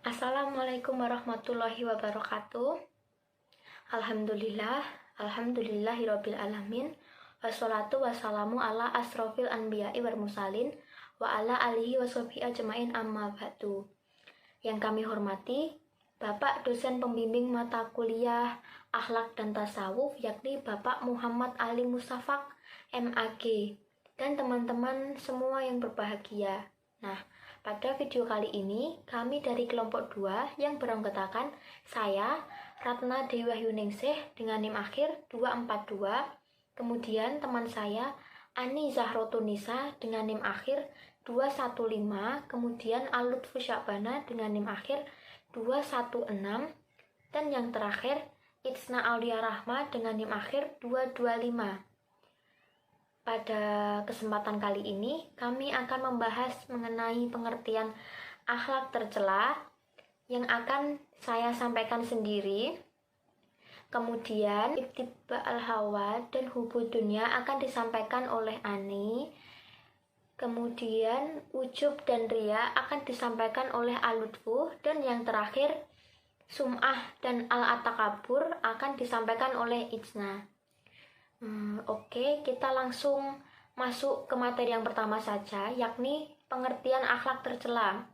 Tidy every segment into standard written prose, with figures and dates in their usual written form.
Assalamualaikum warahmatullahi wabarakatuh. Alhamdulillahirabbil alamin. Wassalatu wassalamu ala asrofil anbiya'i wal mursalin wa ala alihi washabihi ajmain amma ba'du. Yang kami hormati Bapak dosen pembimbing mata kuliah Akhlak dan Tasawuf, yakni Bapak Muhammad Ali Mustafak MAG, dan teman-teman semua yang berbahagia. Nah, pada video kali ini kami dari kelompok 2 yang beranggotakan saya Ratna Dewahyuningsih dengan NIM akhir 242, kemudian teman saya Ani Zahrotunisa dengan NIM akhir 215, kemudian Alutfu Syabana dengan NIM akhir 216, dan yang terakhir Itsna Aulia Rahma dengan NIM akhir 225. Pada kesempatan kali ini, kami akan membahas mengenai pengertian akhlak tercela yang akan saya sampaikan sendiri. Kemudian, ittiba al-hawa dan hubud dunia akan disampaikan oleh Ani. Kemudian, ujub dan ria akan disampaikan oleh Alutfu. Dan yang terakhir, sum'ah dan al-atakabur akan disampaikan oleh Itsna. Oke, kita langsung masuk ke materi yang pertama saja, yakni pengertian akhlak tercela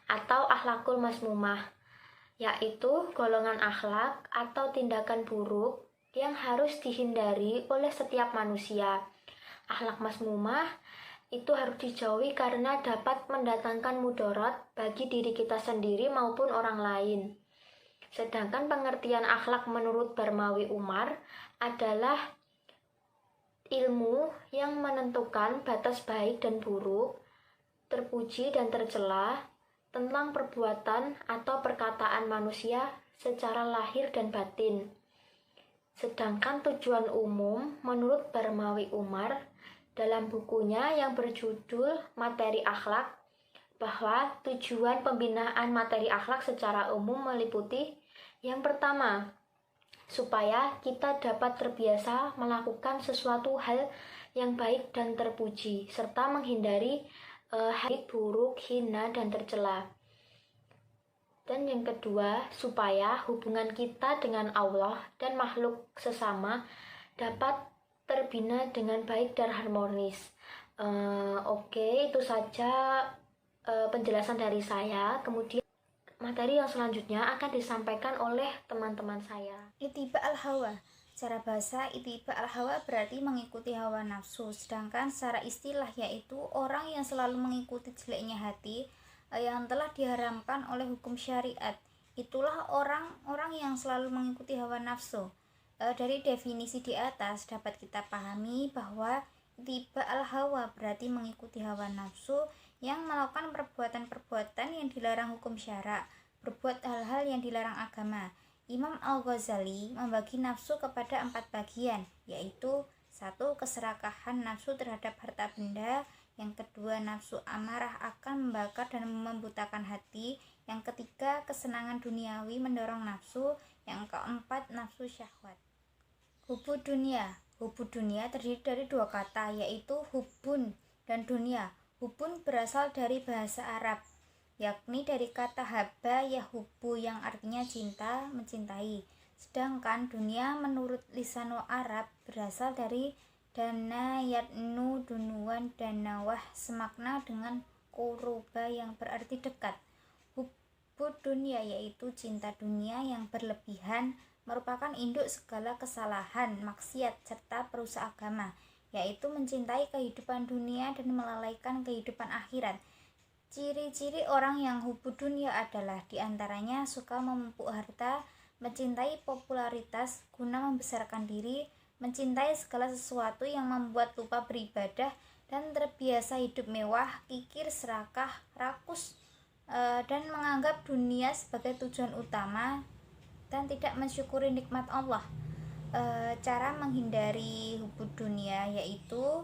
atau akhlakul masmumah, yaitu golongan akhlak atau tindakan buruk yang harus dihindari oleh setiap manusia. Akhlak masmumah itu harus dijauhi karena dapat mendatangkan mudarat bagi diri kita sendiri maupun orang lain. Sedangkan pengertian akhlak menurut Barmawi Umar adalah ilmu yang menentukan batas baik dan buruk, terpuji dan tercela, tentang perbuatan atau perkataan manusia secara lahir dan batin. Sedangkan tujuan umum menurut Barmawi Umar dalam bukunya yang berjudul Materi Akhlak, bahwa tujuan pembinaan materi akhlak secara umum meliputi yang pertama, supaya kita dapat terbiasa melakukan sesuatu hal yang baik dan terpuji, serta menghindari hal buruk, hina, dan tercela. Dan yang kedua, supaya hubungan kita dengan Allah dan makhluk sesama dapat terbina dengan baik dan harmonis. Oke, itu saja penjelasan dari saya. Kemudian materi yang selanjutnya akan disampaikan oleh teman-teman saya. Ittiba al-hawa. Secara bahasa, ittiba al-hawa berarti mengikuti hawa nafsu. Sedangkan secara istilah yaitu orang yang selalu mengikuti jeleknya hati yang telah diharamkan oleh hukum syariat. Itulah orang-orang yang selalu mengikuti hawa nafsu. Dari definisi di atas dapat kita pahami bahwa ittiba al-hawa berarti mengikuti hawa nafsu yang melakukan perbuatan-perbuatan yang dilarang hukum syara, berbuat hal-hal yang dilarang agama. Imam Al-Ghazali membagi nafsu kepada 4 bagian, yaitu 1. Keserakahan nafsu terhadap harta benda, yang kedua nafsu amarah akan membakar dan membutakan hati, yang ketiga kesenangan duniawi mendorong nafsu, yang keempat nafsu syahwat. Hubud dunia. Hubud dunia terdiri dari 2 kata, yaitu hubun dan dunia. Hubun berasal dari bahasa Arab, yakni dari kata haba yahubu yang artinya cinta, mencintai. Sedangkan dunia menurut lisanul Arab berasal dari dana yadnu dunuan danawah, semakna dengan kuruba yang berarti dekat. Hubud dunia yaitu cinta dunia yang berlebihan, merupakan induk segala kesalahan, maksiat, serta perusak agama, yaitu mencintai kehidupan dunia dan melalaikan kehidupan akhirat. Ciri-ciri orang yang hubud dunia adalah diantaranya suka memumpuk harta, mencintai popularitas guna membesarkan diri, mencintai segala sesuatu yang membuat lupa beribadah, dan terbiasa hidup mewah, kikir, serakah, rakus, dan menganggap dunia sebagai tujuan utama dan tidak mensyukuri nikmat Allah. Cara menghindari hubud dunia yaitu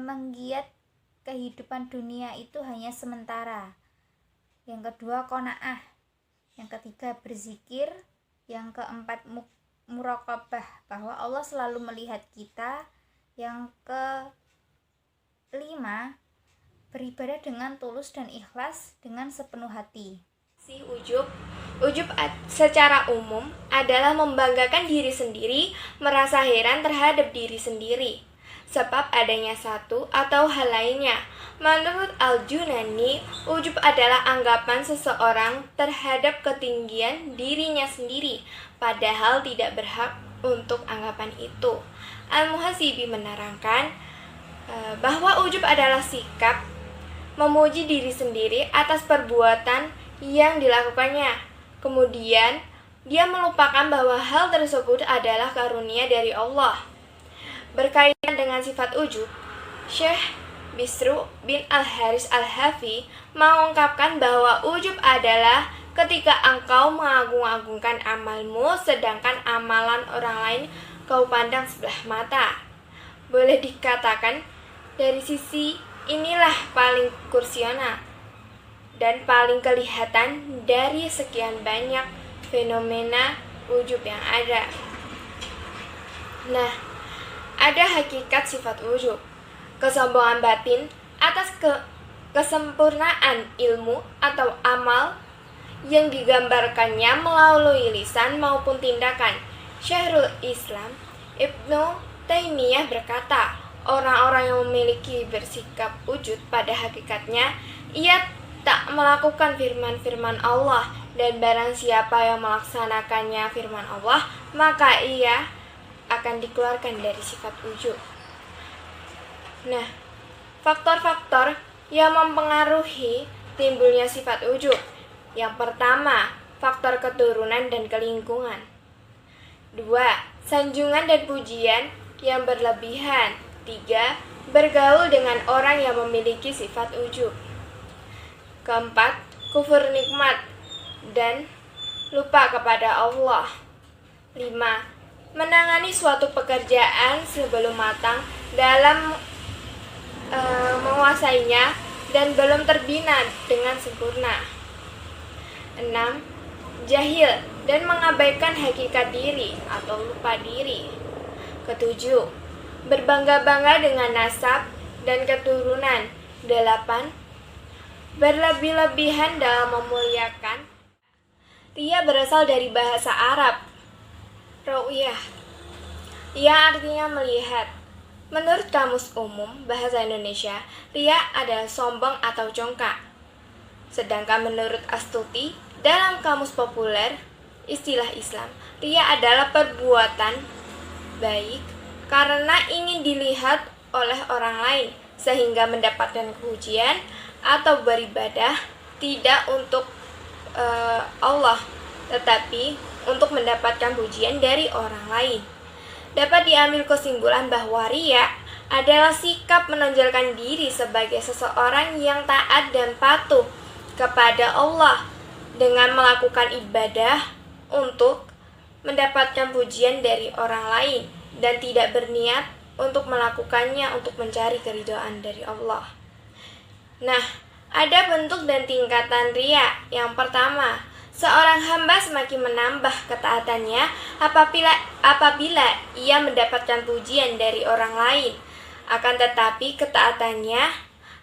menggiat kehidupan dunia itu hanya sementara. Yang kedua qanaah, yang ketiga berzikir, yang keempat muraqabah, bahwa Allah selalu melihat kita, yang kelima beribadah dengan tulus dan ikhlas dengan sepenuh hati. Ujub secara umum adalah membanggakan diri sendiri, merasa heran terhadap diri sendiri, sebab adanya satu atau hal lainnya. Menurut Al-Junani, ujub adalah anggapan seseorang terhadap ketinggian dirinya sendiri, padahal tidak berhak untuk anggapan itu. Al-Muhasibi menerangkan bahwa ujub adalah sikap memuji diri sendiri atas perbuatan yang dilakukannya. Kemudian, dia melupakan bahwa hal tersebut adalah karunia dari Allah. Berkaitan dengan sifat ujub, Syekh Bisru bin Al-Haris Al-Hafi mengungkapkan bahwa ujub adalah ketika engkau mengagung-agungkan amalmu sedangkan amalan orang lain kau pandang sebelah mata. Boleh dikatakan dari sisi inilah paling kursioner dan paling kelihatan dari sekian banyak fenomena ujub yang ada. Nah, ada hakikat sifat ujub, kesombongan batin atas kesempurnaan ilmu atau amal yang digambarkannya melalui lisan maupun tindakan. Syekhul Islam Ibnu Taimiyah berkata, orang-orang yang memiliki bersikap ujub pada hakikatnya, ia tak melakukan firman-firman Allah, dan barang siapa yang melaksanakannya firman Allah, maka ia akan dikeluarkan dari sifat ujub. Nah, faktor-faktor yang mempengaruhi timbulnya sifat ujub. Yang pertama, faktor keturunan dan kelingkungan. 2. Sanjungan dan pujian yang berlebihan. 3. Bergaul dengan orang yang memiliki sifat ujub. Keempat, kufur nikmat dan lupa kepada Allah. 5. Menangani suatu pekerjaan sebelum matang dalam menguasainya dan belum terbina dengan sempurna. 6. Jahil dan mengabaikan hakikat diri atau lupa diri. 7. Berbangga-bangga dengan nasab dan keturunan. 8. Berlebih-lebihan dalam memuliakan. Ria berasal dari bahasa Arab ru'yah, yang artinya melihat. Menurut Kamus Umum Bahasa Indonesia, ria adalah sombong atau congkak. Sedangkan menurut Astuti, dalam Kamus Populer Istilah Islam, ria adalah perbuatan baik karena ingin dilihat oleh orang lain sehingga mendapatkan pujian, atau beribadah tidak untuk Allah tetapi untuk mendapatkan pujian dari orang lain. Dapat diambil kesimpulan bahwa ria adalah sikap menonjolkan diri sebagai seseorang yang taat dan patuh kepada Allah dengan melakukan ibadah untuk mendapatkan pujian dari orang lain dan tidak berniat untuk melakukannya untuk mencari keridhaan dari Allah. Nah, ada bentuk dan tingkatan ria. Yang pertama, seorang hamba semakin menambah ketaatannya apabila ia mendapatkan pujian dari orang lain. Akan tetapi ketaatannya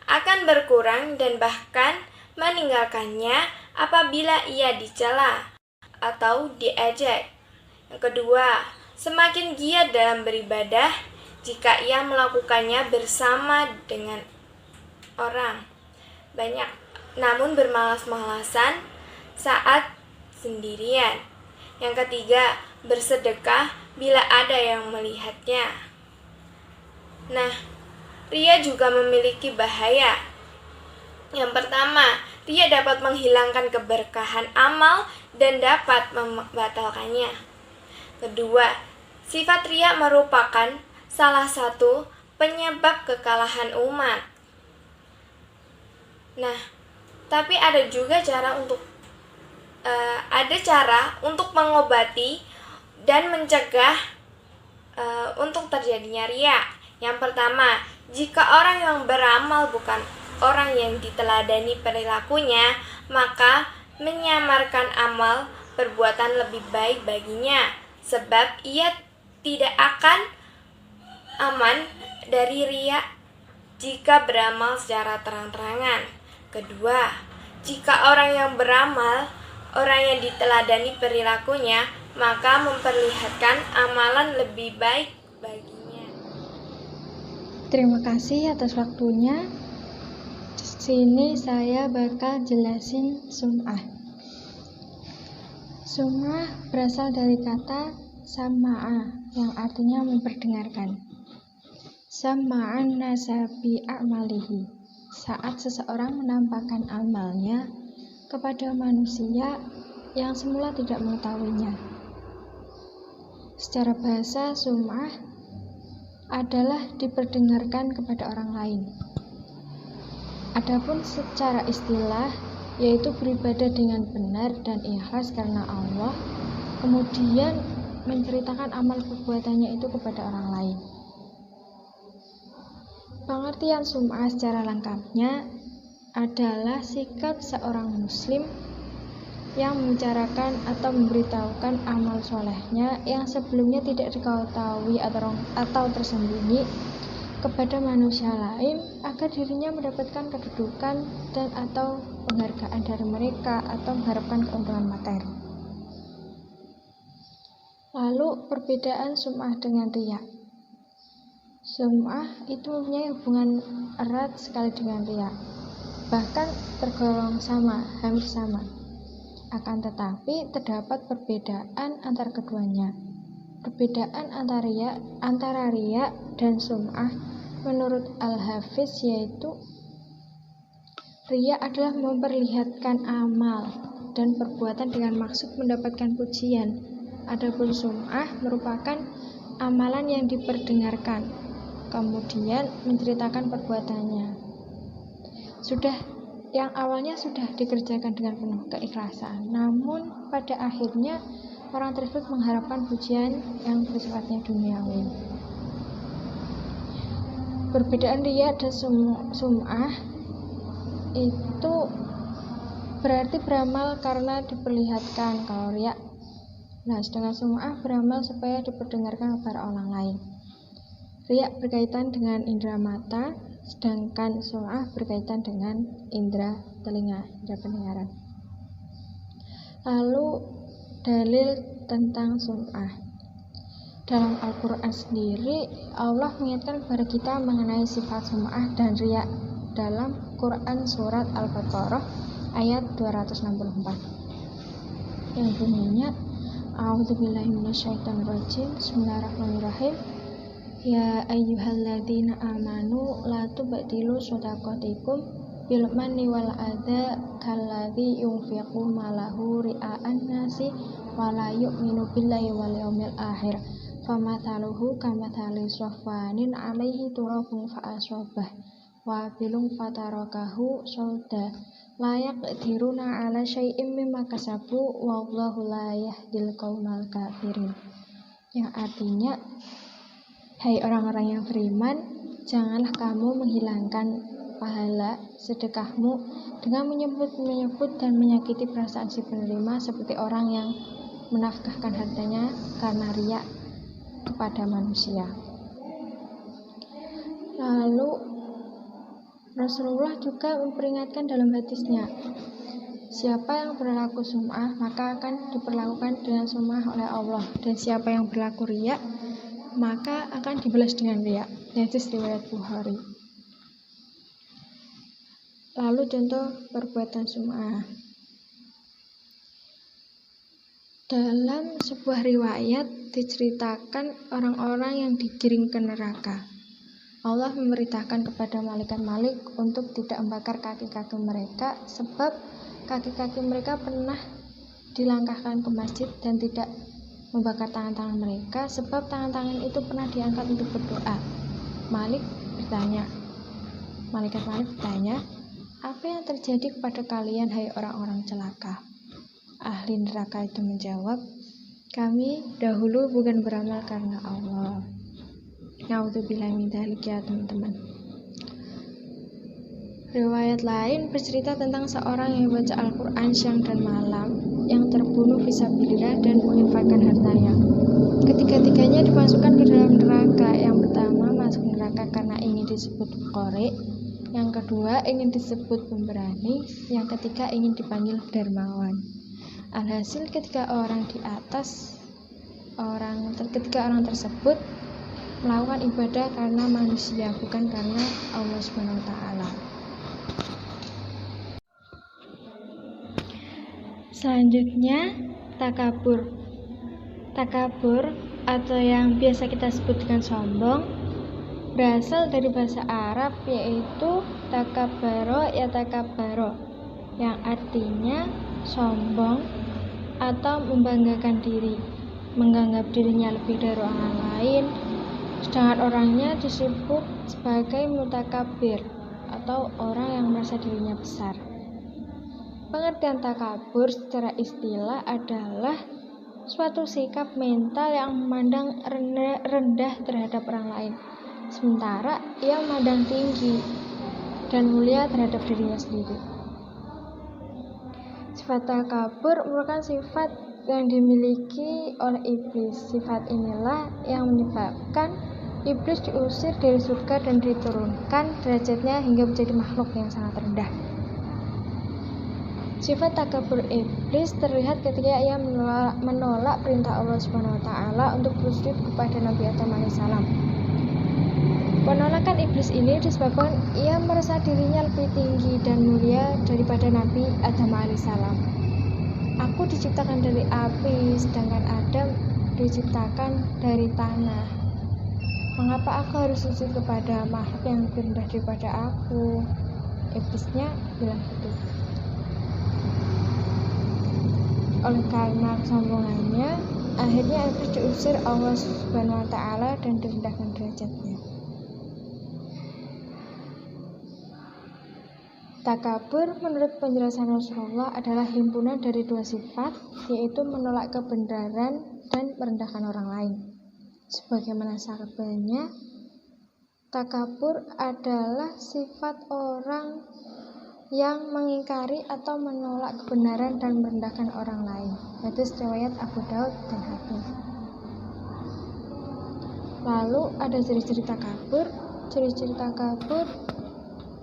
akan berkurang dan bahkan meninggalkannya apabila ia dicela atau diejek. Yang kedua, semakin giat dalam beribadah jika ia melakukannya bersama dengan orang banyak, namun bermalas-malasan saat sendirian. Yang ketiga, bersedekah bila ada yang melihatnya. Nah, ria juga memiliki bahaya. Yang pertama, ria dapat menghilangkan keberkahan amal dan dapat membatalkannya. Kedua, sifat ria merupakan salah satu penyebab kekalahan umat. Nah, tapi ada juga cara untuk mengobati dan mencegah untuk terjadinya ria. Yang pertama, jika orang yang beramal bukan orang yang diteladani perilakunya, maka menyamarkan amal perbuatan lebih baik baginya, sebab ia tidak akan aman dari ria jika beramal secara terang-terangan. Kedua, jika orang yang beramal, orang yang diteladani perilakunya, maka memperlihatkan amalan lebih baik baginya. Terima kasih atas waktunya. Di sini saya bakal jelasin sum'ah. Sum'ah berasal dari kata sama'a yang artinya memperdengarkan. Sama'an nasabi a'malihi, saat seseorang menampakkan amalnya kepada manusia yang semula tidak mengetahuinya. Secara bahasa, sum'ah adalah diperdengarkan kepada orang lain. Adapun secara istilah, yaitu beribadah dengan benar dan ikhlas karena Allah, kemudian menceritakan amal perbuatannya itu kepada orang lain. Pengertian sum'ah secara lengkapnya adalah sikap seorang muslim yang membicarakan atau memberitahukan amal solehnya yang sebelumnya tidak diketahui atau tersembunyi kepada manusia lain agar dirinya mendapatkan kedudukan dan atau penghargaan dari mereka atau mengharapkan keuntungan materi. Lalu perbedaan sum'ah dengan riya. Sum'ah itu mempunyai hubungan erat sekali dengan riya, bahkan tergolong sama, hampir sama. Akan tetapi terdapat perbedaan antara keduanya. Perbedaan antara riya dan sum'ah menurut Al-Hafiz yaitu riya adalah memperlihatkan amal dan perbuatan dengan maksud mendapatkan pujian. Adapun sum'ah merupakan amalan yang diperdengarkan, kemudian menceritakan perbuatannya. Yang awalnya sudah dikerjakan dengan penuh keikhlasan, namun pada akhirnya orang tersebut mengharapkan pujian yang bersifatnya duniawi. Perbedaan riya dan sum'ah itu berarti beramal karena diperlihatkan kalau riya. Nah, sedangkan sum'ah beramal supaya diperdengarkan kepada orang lain. Riya berkaitan dengan indera mata, sedangkan sum'ah berkaitan dengan indera telinga, indera pendengaran. Lalu dalil tentang sum'ah. Dalam Al-Quran sendiri, Allah mengingatkan kepada kita mengenai sifat sum'ah dan riya dalam Quran surat Al-Baqarah ayat 264 yang bunyinya A'udzubillahi minasyaitonirrajim. Bismillahirrahmanirrahim. Ya ayyuhalladzina amanu la tubdilu shadaqatikum bil manni wal adza kalladzi yunfiqu malahu ria'an nasi wa la yu'minu billahi wal yaumil akhir famathaluhu kamathali safwanin 'alaihi turabun fa asabah wa bilung fatarakahu sauda la yaqdiruna 'ala syai'in mimma kasabu wallahu la yahdil qaumal kafirin. Yang artinya, hai orang-orang yang beriman, janganlah kamu menghilangkan pahala sedekahmu dengan menyebut dan menyakiti perasaan si penerima seperti orang yang menafkahkan hartanya karena riya kepada manusia. Lalu Rasulullah juga memperingatkan dalam hadisnya, siapa yang berlaku sum'ah maka akan diperlakukan dengan sum'ah oleh Allah, dan siapa yang berlaku riya maka akan dibalas dengan riya. Hadis riwayat Bukhari. Lalu contoh perbuatan sum'ah. Dalam sebuah riwayat diceritakan orang-orang yang digiring ke neraka. Allah memerintahkan kepada malaikat untuk tidak membakar kaki-kaki mereka, sebab kaki-kaki mereka pernah dilangkahkan ke masjid, dan tidak membakar tangan-tangan mereka, sebab tangan-tangan itu pernah diangkat untuk berdoa. Malaikat bertanya, apa yang terjadi kepada kalian, hai orang-orang celaka? Ahli neraka itu menjawab, kami dahulu bukan beramal karena Allah. Na'udzubillah min dzalik ya teman-teman. Riwayat lain bercerita tentang seorang yang baca Al-Quran siang dan malam yang terbunuh fisabilillah dan menginfakkan hartanya. Ketiga-tiganya dimasukkan ke dalam neraka. Yang pertama masuk neraka karena ingin disebut qori, yang kedua ingin disebut pemberani, yang ketiga ingin dipanggil dermawan. Alhasil ketika orang tersebut melakukan ibadah karena manusia, bukan karena Allah Subhanahu wa taala. Selanjutnya, takabur. Takabur atau yang biasa kita sebut dengan sombong berasal dari bahasa Arab, yaitu takabaro yatakabaro, yang artinya sombong atau membanggakan diri, menganggap dirinya lebih dari orang lain, sedangkan orangnya disebut sebagai mutakabir atau orang yang merasa dirinya besar. Pengertian takabur secara istilah adalah suatu sikap mental yang memandang rendah terhadap orang lain, sementara ia memandang tinggi dan mulia terhadap dirinya sendiri. Sifat takabur merupakan sifat yang dimiliki oleh iblis. Sifat inilah yang menyebabkan iblis diusir dari surga dan diturunkan derajatnya hingga menjadi makhluk yang sangat rendah. Sifat takabur iblis terlihat ketika ia menolak perintah Allah Subhanahu wa taala untuk bersujud kepada Nabi Adam alaihissalam. Penolakan iblis ini disebabkan ia merasa dirinya lebih tinggi dan mulia daripada Nabi Adam alaihissalam. Aku diciptakan dari api, sedangkan Adam diciptakan dari tanah. Mengapa aku harus sujud kepada makhluk yang lebih rendah daripada aku? Iblisnya bilang gitu. Oleh karena kesombongannya, akhirnya iblis diusir Allah Subhanahu wa taala dan direndahkan derajatnya. Takabur menurut penjelasan Rasulullah adalah himpunan dari dua sifat, yaitu menolak kebenaran dan merendahkan orang lain. Sebagaimana sabdanya, takabur adalah sifat orang yang mengingkari atau menolak kebenaran dan merendahkan orang lain. Hadis riwayat Abu Daud dan Hakim. Lalu ada ciri-ciri takabur. Ciri-ciri takabur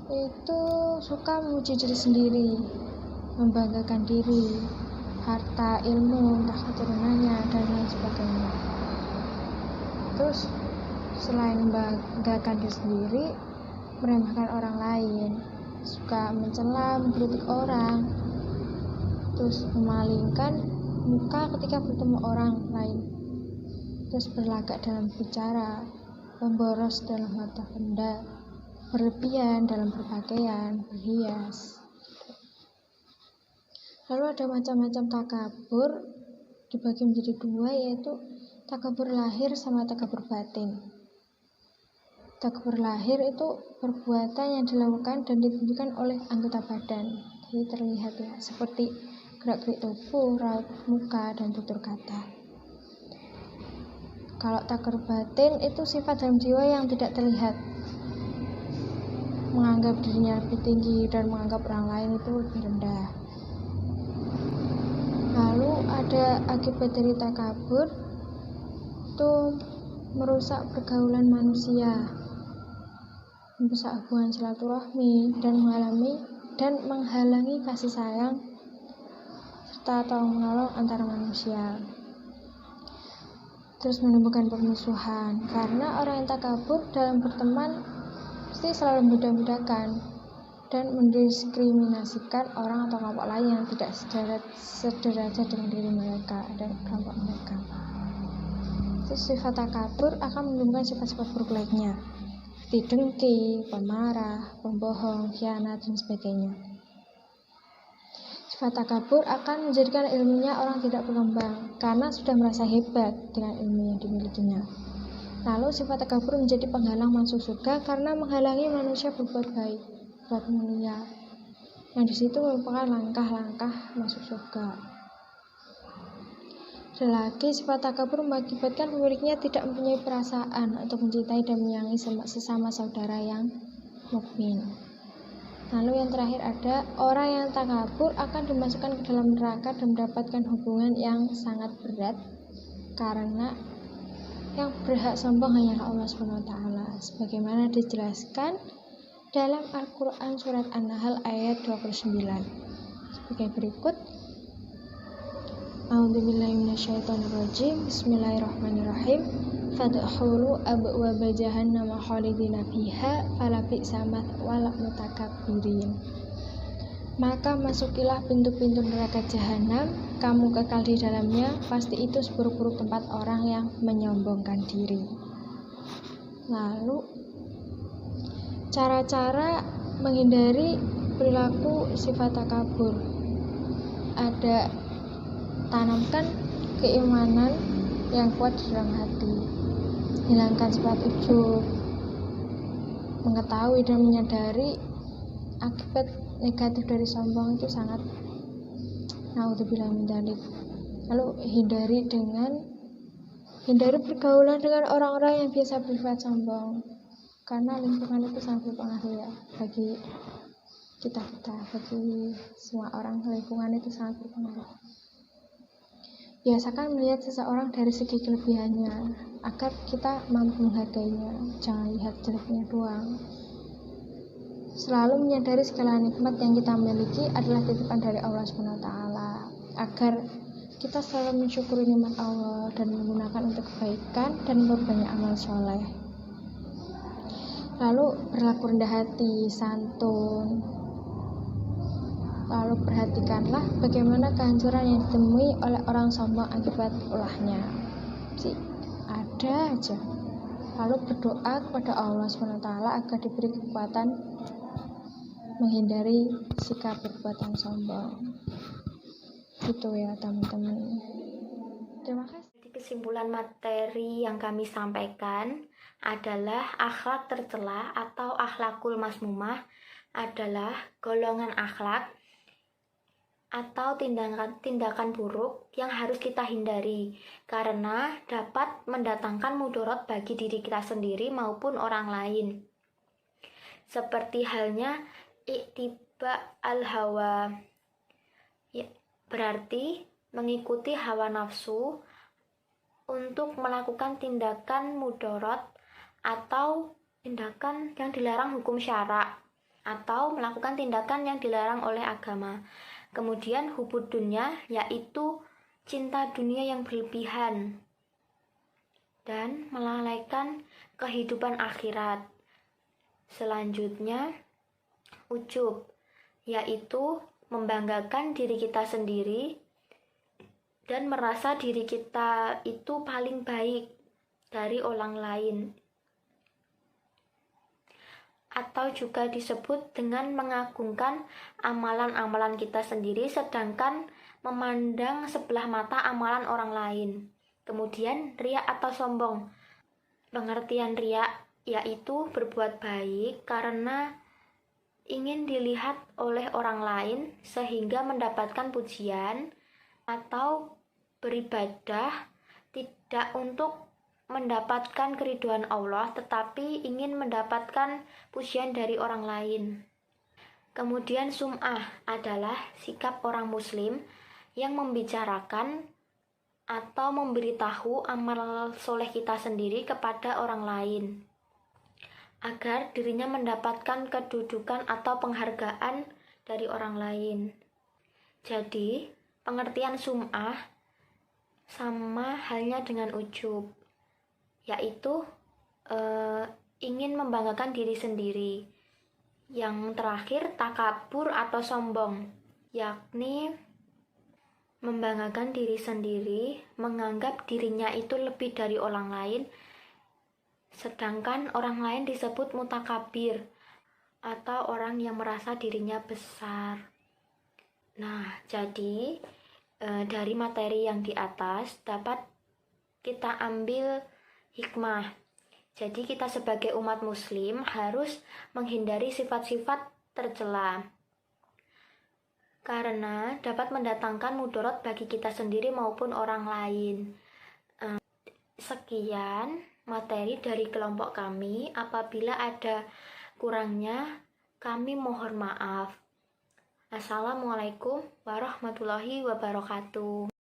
itu suka memuji diri sendiri, membanggakan diri, harta, ilmu, entah keturunannya, dan lain sebagainya. Terus selain membanggakan diri sendiri, meremehkan orang lain, suka mencela, mengkritik orang, terus memalingkan muka ketika bertemu orang lain, terus berlagak dalam bicara, pemboros dalam harta benda, berlebihan dalam berpakaian, berhias. Lalu ada macam-macam takabur, dibagi menjadi dua, yaitu takabur lahir sama takabur batin. Takabur lahir itu perbuatan yang dilakukan dan ditunjukkan oleh anggota badan, jadi terlihat ya, seperti gerak-gerik tubuh, raut muka, dan tutur kata. Kalau takabur batin itu sifat dalam jiwa yang tidak terlihat, menganggap dirinya lebih tinggi dan menganggap orang lain itu lebih rendah. Lalu ada akibat dari takabur, itu merusak pergaulan manusia, merusak hubungan silaturahmi dan menghalangi kasih sayang serta tolong menolong antara manusia. Terus menimbulkan permusuhan, karena orang yang takabur dalam berteman pasti selalu membeda-bedakan dan mendiskriminasikan orang atau kelompok lain yang tidak sederajat dengan diri mereka dan kelompok mereka. Terus sifat takabur akan menimbulkan sifat-sifat buruk lainnya, seperti dengki, pemarah, pembohong, khianat, dan sebagainya. Sifat takabur akan menjadikan ilmunya orang tidak berkembang karena sudah merasa hebat dengan ilmu yang dimilikinya. Lalu sifat takabur menjadi penghalang masuk surga karena menghalangi manusia berbuat baik, berbuat mulia. Yang di situ merupakan langkah-langkah masuk surga. Ada lagi, sifat takabur mengakibatkan pemiliknya tidak mempunyai perasaan untuk mencintai dan menyayangi sesama saudara yang mukmin. Lalu yang terakhir ada orang yang takabur akan dimasukkan ke dalam neraka dan mendapatkan hubungan yang sangat berat, karena yang berhak sombong hanyalah Allah SWT, sebagaimana dijelaskan dalam Al-Quran surat An-Nahl ayat 29 sebagai berikut. A'udzubillahi minasyaitonirrajim. Bismillahirrahmanirrahim. Fadkhulu abwaaba jahannam khalidina fiha falabi'sa mathwal mutakabbirin. Maka masukilah pintu-pintu neraka jahanam, kamu kekal di dalamnya, pasti itu seburuk-buruk tempat orang yang menyombongkan diri. Lalu cara-cara menghindari perilaku sifat takabur. Ada tanamkan keimanan yang kuat di dalam hati, hilangkan sifat ujub, mengetahui dan menyadari akibat negatif dari sombong itu sangat naudzubillah min dzalik. Lalu hindari pergaulan dengan orang-orang yang biasa bersifat sombong, karena lingkungan itu sangat berpengaruh ya bagi kita, bagi semua orang. Lingkungan itu sangat berpengaruh. Biasakan melihat seseorang dari segi kelebihannya agar kita mampu menghargainya, jangan lihat jeleknya doang. Selalu menyadari segala nikmat yang kita miliki adalah titipan dari Allah SWT, agar kita selalu mensyukuri nikmat Allah dan menggunakan untuk kebaikan dan memperbanyak amal soleh. Lalu berlaku rendah hati, santun. Lalu perhatikanlah bagaimana kehancuran yang ditemui oleh orang sombong akibat ulahnya. Ada aja. Lalu berdoa kepada Allah SWT agar diberi kekuatan menghindari sikap perbuatan sombong. Gitu ya teman-teman. Terima kasih. Kesimpulan materi yang kami sampaikan adalah akhlak tercela atau akhlakul masmumah adalah golongan akhlak atau tindakan buruk yang harus kita hindari karena dapat mendatangkan mudarat bagi diri kita sendiri maupun orang lain. Seperti halnya ittiba al-hawa, ya, berarti mengikuti hawa nafsu untuk melakukan tindakan mudarat atau tindakan yang dilarang hukum syara atau melakukan tindakan yang dilarang oleh agama. Kemudian hubud dunya, yaitu cinta dunia yang berlebihan dan melalaikan kehidupan akhirat. Selanjutnya ujub, yaitu membanggakan diri kita sendiri dan merasa diri kita itu paling baik dari orang lain, atau juga disebut dengan mengagungkan amalan-amalan kita sendiri sedangkan memandang sebelah mata amalan orang lain. Kemudian riya atau sombong. Pengertian riya yaitu berbuat baik karena ingin dilihat oleh orang lain sehingga mendapatkan pujian, atau beribadah tidak untuk mendapatkan keridhaan Allah tetapi ingin mendapatkan pujian dari orang lain. Kemudian sum'ah adalah sikap orang muslim yang membicarakan atau memberitahu amal soleh kita sendiri kepada orang lain agar dirinya mendapatkan kedudukan atau penghargaan dari orang lain. Jadi, pengertian sum'ah sama halnya dengan ujub, yaitu ingin membanggakan diri sendiri. Yang terakhir, takabur atau sombong, yakni membanggakan diri sendiri, menganggap dirinya itu lebih dari orang lain, sedangkan orang lain disebut mutakabir atau orang yang merasa dirinya besar. Nah, jadi dari materi yang di atas dapat kita ambil hikmah. Jadi kita sebagai umat muslim harus menghindari sifat-sifat tercela karena dapat mendatangkan mudarat bagi kita sendiri maupun orang lain. Sekian materi dari kelompok kami. Apabila ada kurangnya Kami mohon maaf. Assalamualaikum warahmatullahi wabarakatuh.